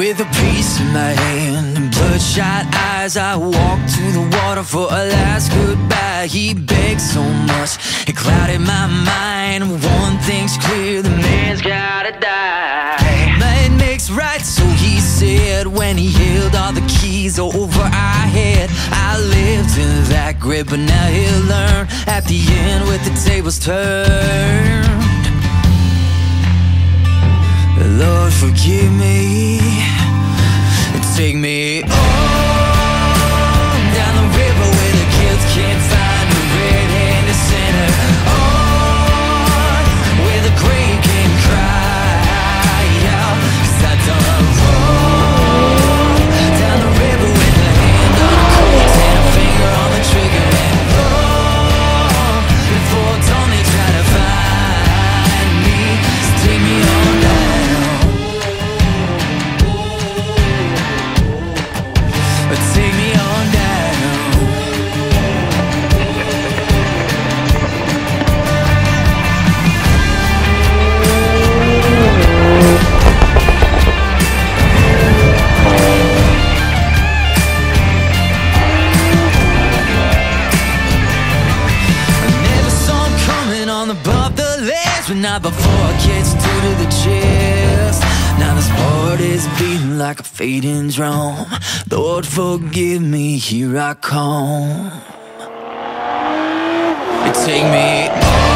With a piece in my hand and bloodshot eyes, I walked to the water for a last goodbye. He begged so much, it clouded my mind. One thing's clear, the man's gotta die. Might makes right, so he said, when he held all the keys over our head. I lived in that grip, but now he'll learn at the end with the tables turned. Lord, forgive me, take me on down the river where the kids can't find a red-handed sinner. On where the grave can cry out, 'cause I done wrong. Down the river with a hand on the crate and a finger on the trigger, and long before dawn they try to find me. So take me on down. Take me on down. I never saw him coming on above the ledge, but not before I gets due to the chest. Now this heart is beating like a fading drum. Lord, forgive me, here I come. You take me on.